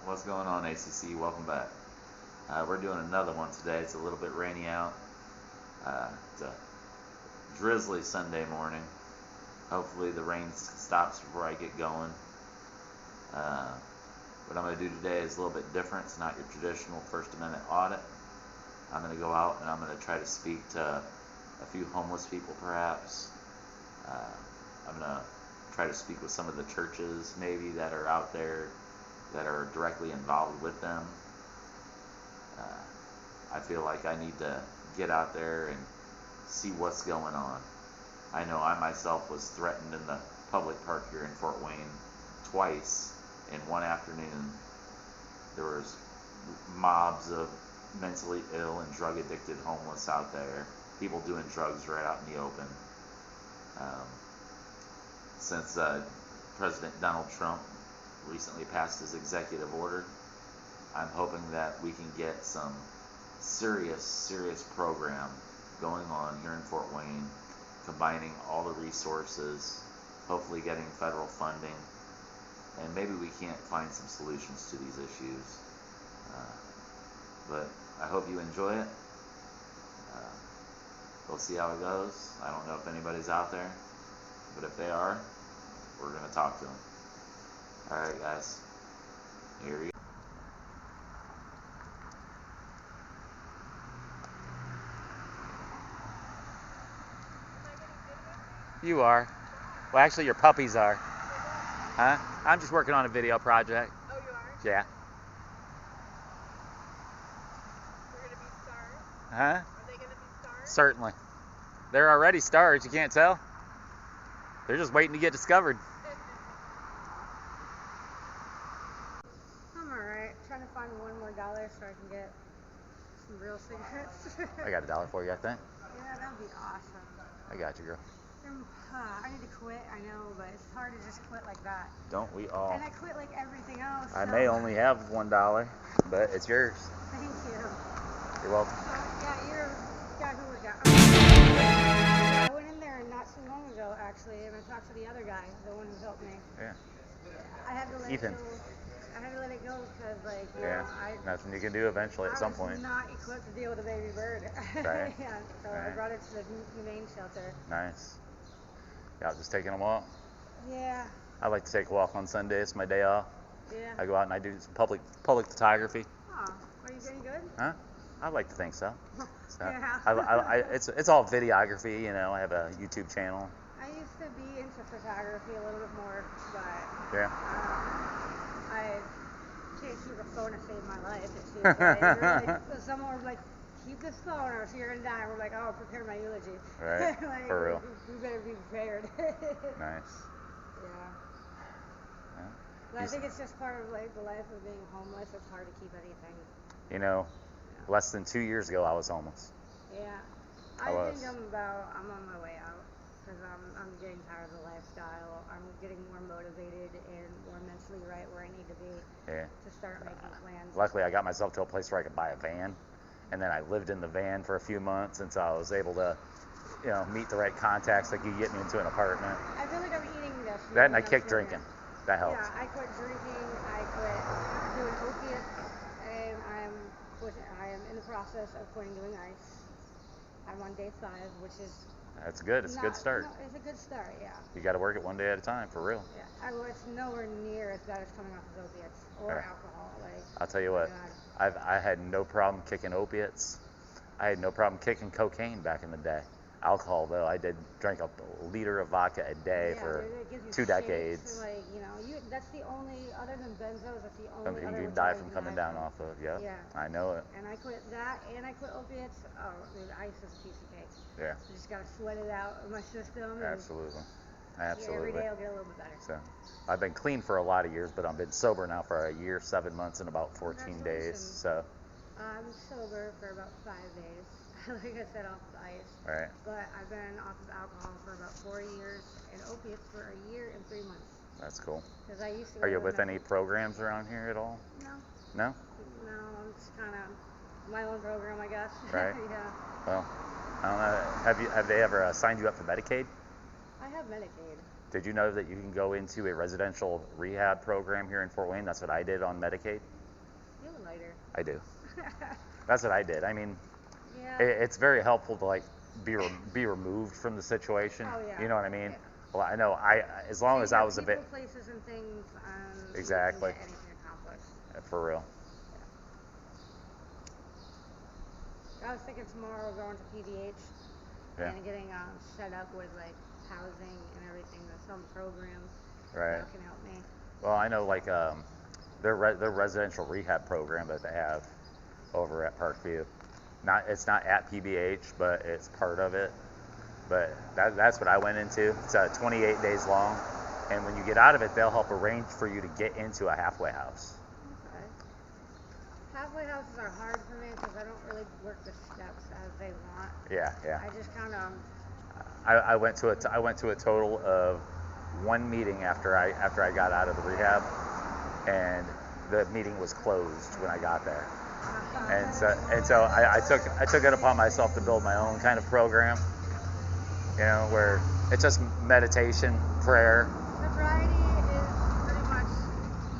What's going on, ACC? Welcome back. We're doing another one today. It's a little bit rainy out. It's a drizzly Sunday morning. Hopefully the rain stops before I get going. What I'm going to do today is a little bit different. It's not your traditional First Amendment audit. I'm going to go out and I'm going to try to speak to a few homeless people, perhaps. I'm going to try to speak with some of the churches maybe that are out there that are directly involved with them. I feel like I need to get out there and see what's going on. I know I myself was threatened in the public park here in Fort Wayne twice in one afternoon. There was mobs of mentally ill and drug addicted homeless out there, people doing drugs right out in the open. Since President Donald Trump recently passed his executive order, I'm hoping that we can get some serious program going on here in Fort Wayne, combining all the resources, hopefully getting federal funding, and maybe we can't find some solutions to these issues. But I hope you enjoy it. We'll see how it goes. I don't know if anybody's out there, but if they are, we're going to talk to them. Alright guys, here we go. You are. Well, actually, your puppies are. Huh? I'm just working on a video project. Oh, you are? Yeah. We're going to be stars? Huh? Are they going to be stars? Certainly. They're already stars, you can't tell? They're just waiting to get discovered. I'm alright. Trying to find $1 more so I can get some real cigarettes. I got $1 for you, I think. Yeah, that would be awesome. I got you, girl. I need to quit, I know, but it's hard to just quit like that. Don't we all? And I quit like everything else. I may only have $1, but it's yours. Thank you. You're welcome. So, yeah, you're the guy who worked out. I went in there not so long ago, actually, and I talked to the other guy, the one who helped me. Yeah. I had to let Ethan. it go. I had to let it go because, like, you Yeah. know, Nothing you can do eventually at some point. I was not equipped to deal with a baby bird. Right. Yeah, so Right. I brought it to the humane shelter. Nice. Yeah, just taking a walk. Yeah. I like to take a walk on Sundays, my day off. Yeah. I go out and I do some public photography. Oh, are you doing good? Huh? I like to think so. So Yeah. it's all videography, you know. I have a YouTube channel. I used to be into photography a little bit more, but Yeah. I can't keep a phone to save my life. It seems like. Someone was like, keep this phone or else you're going to die. We're like, oh, prepare my eulogy. Right. Like, For real. We better be prepared. Nice. Yeah. Yeah. But I think it's just part of like the life of being homeless. It's hard to keep anything. You know, less than 2 years ago, I was homeless. Yeah. I was. think I'm on my way out because I'm getting tired of the lifestyle. I'm getting more motivated and more mentally right where I need to be Yeah. to start making plans. Luckily, I got myself to a place where I could buy a van, and then I lived in the van for a few months until I was able to, you know, meet the right contacts that could get me into an apartment. I feel like I'm eating this. That and I kicked drinking. That helped. Yeah, I quit drinking. I quit doing opiates, and I am in the process of quitting doing ice. I'm on day 5, which is That's good. It's a good start. No, it's a good start, yeah. You got to work it one day at a time, for real. Yeah, it's nowhere near as bad as coming off of opiates or Yeah. alcohol. Like, I'll tell you what, God. I had no problem kicking opiates. I had no problem kicking cocaine back in the day. Alcohol, though, I drank a liter of vodka a day Yeah, for it gives you 2 shakes, decades. Like, you know, that's the only, other than benzos, that's the only Something other you withdrawal die you from can coming die down from. off of. Yeah, Yeah. I know it. And I quit that, and I quit opiates. Oh, dude, ice is a piece of cake. Yeah, You just gotta sweat it out of my system. And absolutely. yeah, every Absolutely. day I'll get a little bit better. So, I've been clean for a lot of years, but I've been sober now for a year, 7 months, and about 14 days. Congratulations. So, I'm sober for about 5 days. Like I said, off of ice. right. But I've been off of alcohol for about 4 years and opiates for a year and 3 months. That's cool. Because I used to. Are you go with to any programs around here at all? No. No? No, I'm just kind of my own program, I guess. Right. Yeah. Well, I don't know. Have they ever signed you up for Medicaid? I have Medicaid. Did you know that you can go into a residential rehab program here in Fort Wayne? That's what I did on Medicaid. feeling lighter. I do. That's what I did. I mean, Yeah. it's very helpful to like be removed from the situation. Oh, yeah. You know what I mean? Yeah. Well, I know as long as I was a bit people, places, and things, exactly you can get anything accomplished. for real. I was thinking tomorrow going to PDH Yeah. and getting set up with like housing and everything. There's some programs Right. that can help me. Well, I know like their residential rehab program that they have over at Parkview. It's not at PBH, but it's part of it. But that's what I went into. It's 28 days long, and when you get out of it, they'll help arrange for you to get into a halfway house. Okay. Halfway houses are hard for me because I don't really work the steps as they want. Yeah. I just kind of. I went to a total of one meeting after I got out of the rehab, and the meeting was closed when I got there. And so I took it upon myself to build my own kind of program, where it's just meditation, prayer. Sobriety is pretty much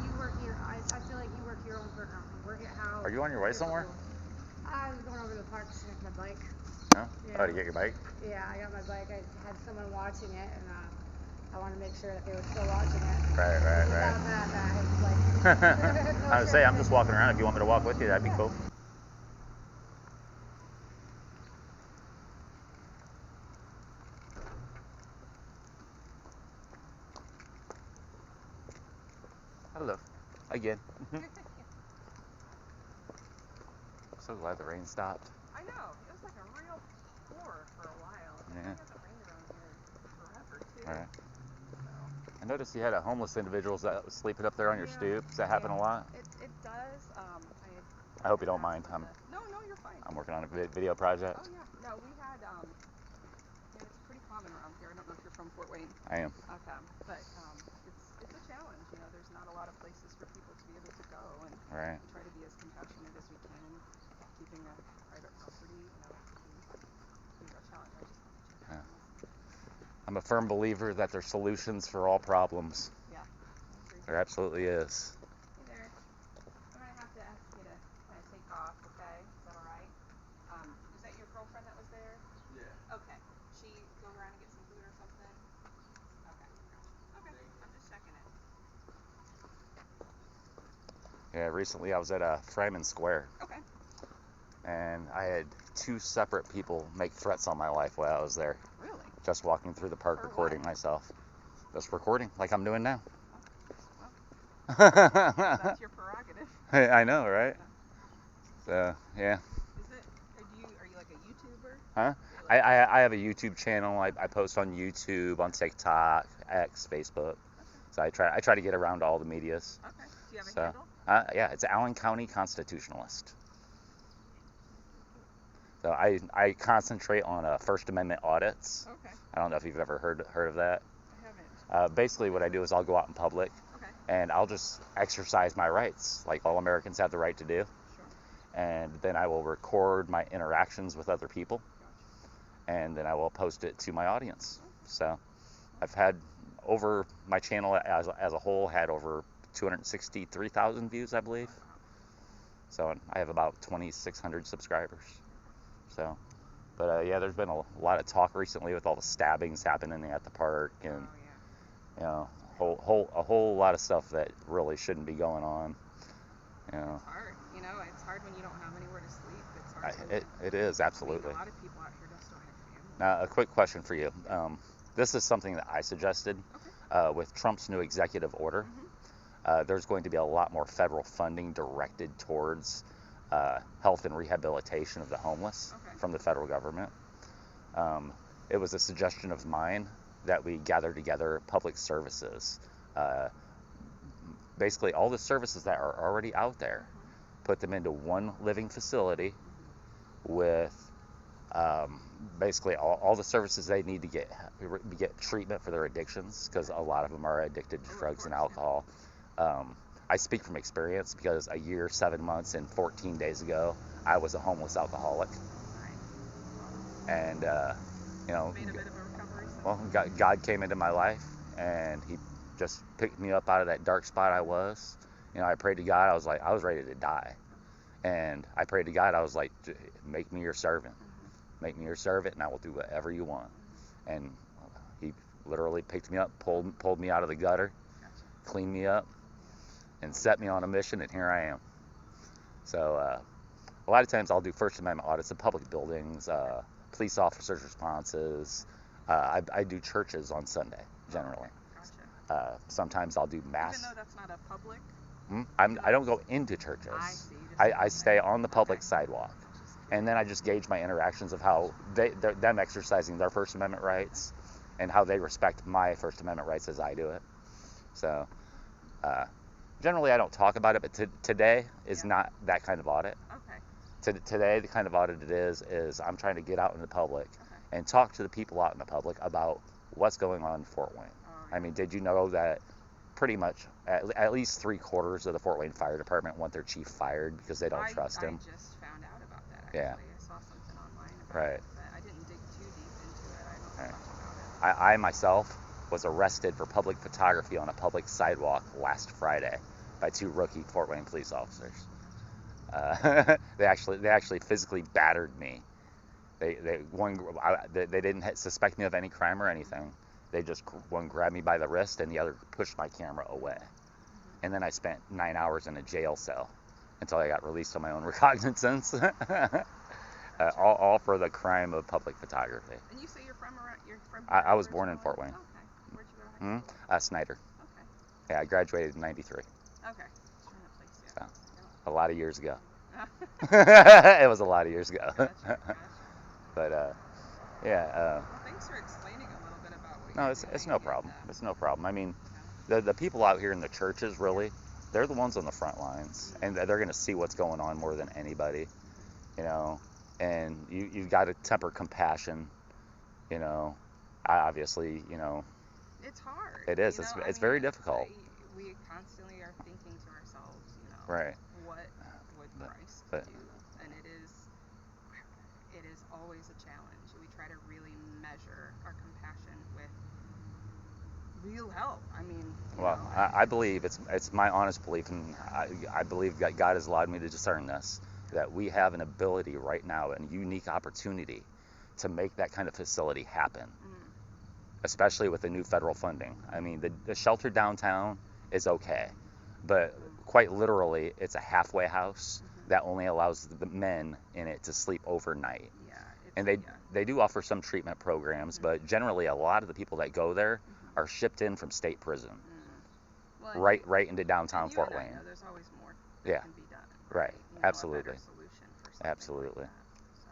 you work I feel like you work your own program. Work it how. Are you on your way somewhere? I was going over to the park to check my bike. No? Yeah. Oh, to get your bike? Yeah, I got my bike. I had someone watching it, and I wanted to make sure that they were still watching it. Right. Without that, I was like. I would say I'm just walking around. If you want me to walk with you, that'd be cool. Hello, again. So glad the rain stopped. I know. It was like a real pour for a while. Yeah. It hasn't rained around here forever, too. All right. So. I noticed you had a homeless individual that was sleeping up there on your stoop. Does that happen a lot? It does. I hope you don't mind. No, you're fine. I'm working on a video project. Oh, yeah. No, we had, it's pretty common around here. I don't know if you're from Fort Wayne. I am. Okay. But it's a challenge. There's not a lot of places for people to be able to go. And Right. we try to be as compassionate as we can, keeping a private property, is a challenge. Yeah. I'm a firm believer that there's solutions for all problems. Yeah. There absolutely is. Hey there. I'm going to have to ask you to kind of take off, okay? Is that all right? Was that your girlfriend that was there? Yeah. Okay. She go around and get some food or something? Okay. Okay. I'm just checking it. Yeah, recently I was at Fryman Square. Okay. And I had two separate people make threats on my life while I was there. Really? Just walking through the park, For recording what? myself. Just recording, like I'm doing now. Well, that's your prerogative. I know, right? Yeah. So, yeah. Are you like a YouTuber? Huh? I have a YouTube channel. I post on YouTube, on TikTok, X, Facebook. Okay. So I try to get around all the medias. Okay. Do you have a So, handle? yeah, it's Allen County Constitutionalist. So I concentrate on First Amendment audits. Okay. I don't know if you've ever heard of that. I haven't. Basically, what I do is I'll go out in public, Okay. and I'll just exercise my rights, like all Americans have the right to do. Sure. And then I will record my interactions with other people, Gotcha. and then I will post it to my audience. So I've had over my channel as a whole had over 263,000 views, I believe. So I have about 2,600 subscribers. So, but yeah, there's been a lot of talk recently with all the stabbings happening at the park, and Oh, a whole lot of stuff that really shouldn't be going on. It's hard. It's hard when you don't have anywhere to sleep. It's hard. It is absolutely. A lot of people out here just don't have family. Now, a quick question for you. This is something that I suggested with Trump's new executive order. Mm-hmm. There's going to be a lot more federal funding directed towards health and rehabilitation of the homeless from the federal government. It was a suggestion of mine that we gather together public services. Basically, all the services that are already out there, put them into one living facility with basically all the services they need to get treatment for their addictions, because a lot of them are addicted to drugs and alcohol. I speak from experience because a year, 7 months, and 14 days ago, I was a homeless alcoholic. And, Made a bit of a recovery. well, God came into my life, and he just picked me up out of that dark spot I was, You know, I prayed to God. I was like, I was ready to die. And I prayed to God. I was like, make me your servant. Make me your servant, and I will do whatever you want. And he literally picked me up, pulled me out of the gutter, cleaned me up, and set me on a mission, and here I am. So a lot of times I'll do First Amendment audits of public buildings, police officers' responses. I do churches on Sunday, generally. Gotcha. Sometimes I'll do mass. Even though that's not a public? I don't go into churches. I see. I stay on the public sidewalk. And then I just gauge my interactions of how them exercising their First Amendment rights and how they respect my First Amendment rights as I do it. So generally I don't talk about it, but today is not that kind of audit. Okay. Today, the kind of audit it is I'm trying to get out in the public and talk to the people out in the public about what's going on in Fort Wayne. I mean, did you know that pretty much at least 3/4 of the Fort Wayne Fire Department want their chief fired because they don't trust him? I just found out about that, actually. Yeah. I saw something online about it, but I didn't dig too deep into it. I don't know much about it. I myself was arrested for public photography on a public sidewalk last Friday by 2 rookie Fort Wayne police officers. They actually physically battered me. They didn't suspect me of any crime or anything. They just, one grabbed me by the wrist and the other pushed my camera away. And then I spent 9 hours in a jail cell until I got released on my own recognizance. All for the crime of public photography. And you say you're from I was born in Fort Wayne. Okay. Where'd you go to high school? Snyder. Okay. Yeah, I graduated in '93. Okay. Trying to place you. So, a lot of years ago. It was a lot of years ago. Gotcha. But yeah. Well, thanks for explaining a little bit about what No, you're it's doing no problem. and, It's no problem. I mean, the people out here in the churches, really, they're the ones on the front lines, and they're going to see what's going on more than anybody, you know. And you've got to temper compassion, you know. Obviously, you know. It's hard. It is. You know, It's very difficult. We constantly are thinking to ourselves, you know, Right. what would Christ but- do? And it is always a challenge. We try to really measure our compassion with real help. I mean, Well, I believe it's my honest belief, and I believe that God has allowed me to discern this, that we have an ability right now, a unique opportunity to make that kind of facility happen, especially with the new federal funding. I mean, the shelter downtown is okay, but quite literally, it's a halfway house that only allows the men in it to sleep overnight. And they do offer some treatment programs, but generally a lot of the people that go there are shipped in from state prison, well, right into downtown and you Fort and I Wayne. know there's always more that Yeah. can be done. Right. You know, Absolutely. A better solution for something Absolutely. Like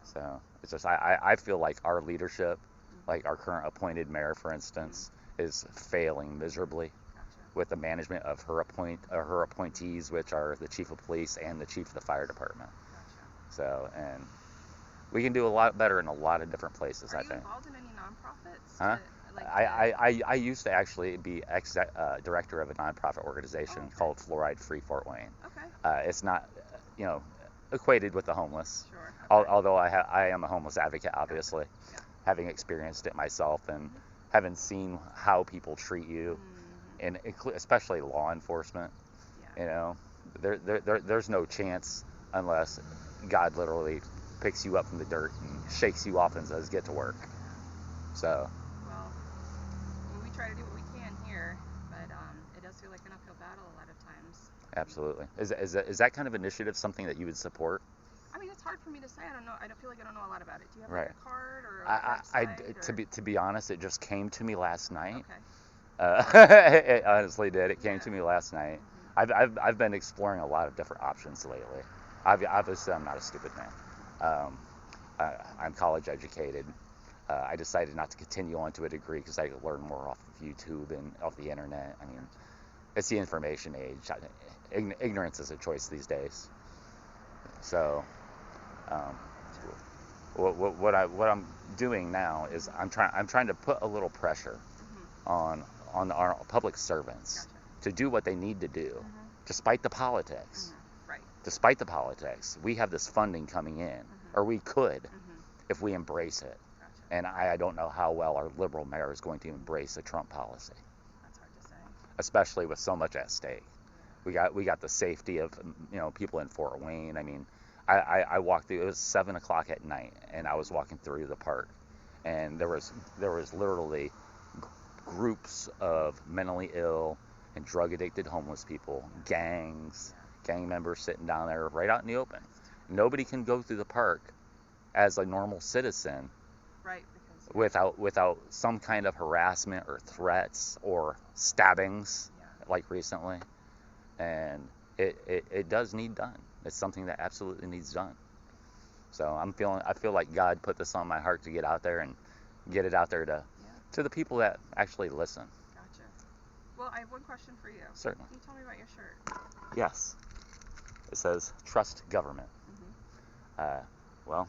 that. So it's just I feel like our leadership, like our current appointed mayor, for instance, is failing miserably with the management of her appointees, which are the chief of police and the chief of the fire department. So, and we can do a lot better in a lot of different places, Are I you think. involved in any nonprofits? Huh? Like I used to actually be director of a nonprofit organization called Fluoride Free Fort Wayne. Okay. It's not, you know, equated with the homeless. Sure. Although I am a homeless advocate, obviously, having experienced it myself and having seen how people treat you, and especially law enforcement. You know, there's no chance unless God literally picks you up from the dirt and shakes you off and says, "Get to work." So. Well, we try to do what we can here, but it does feel like an uphill battle a lot of times. Absolutely. Is that kind of initiative something that you would support? I mean, it's hard for me to say. I don't know. I don't feel like I don't know a lot about it. Do you have Right. like a card or a website? To be honest, it just came to me last night. Okay. It honestly did. It came to me last night. I've been exploring a lot of different options lately. Obviously, I'm not a stupid man. I'm college educated. I decided not to continue on to a degree because I could learn more off of YouTube and off the internet. I mean, it's the information age. Ignorance is a choice these days. So, what I'm doing now is I'm trying to put a little pressure on our public servants to do what they need to do, despite the politics. Right. Despite the politics, we have this funding coming in, or we could, if we embrace it. And I don't know how well our liberal mayor is going to embrace a Trump policy. That's hard to say. Especially with so much at stake. We got the safety of, you know, people in Fort Wayne. I mean, I walked through. It was 7 o'clock at night, and I was walking through the park, and there was literally groups of mentally ill and drug addicted homeless people, gang members sitting down there right out in the open. Nobody can go through the park as a normal citizen, Right, because without some kind of harassment or threats or stabbings, like recently. And it does need done. It's something that absolutely needs done. So I feel like God put this on my heart to get out there and get it out there to the people that actually listen. Gotcha. Well, I have one question for you. Certainly. Can you tell me about your shirt? Yes. It says trust government. Well,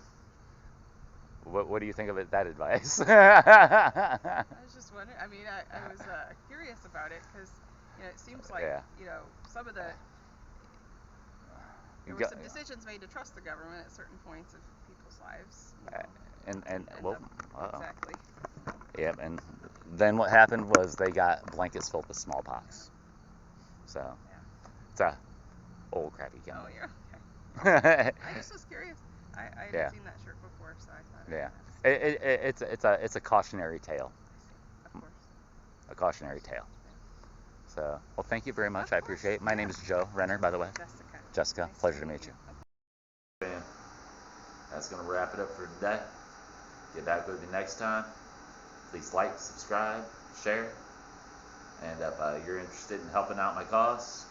what do you think of that advice? I was just wondering. I mean, I was curious about it because, you know, it seems like, you know, some of the there were some decisions made to trust the government at certain points of people's lives. You know, and well, exactly. Yeah, and then what happened was they got blankets filled with smallpox. So it's a old crappy gun. Oh yeah. Okay. I just was curious. I hadn't seen that shirt before, so I thought. Yeah. It's a cautionary tale. Of course. A cautionary tale. So, well, thank you very much. I appreciate it. My name is Joe Renner, by the way. Jessica, Nice pleasure to meet you. That's going to wrap it up for today. Get back with me next time. Please like, subscribe, share. And if you're interested in helping out my cause,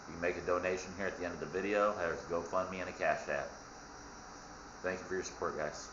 you can make a donation here at the end of the video. There's a GoFundMe and a Cashapp. Thank you for your support, guys.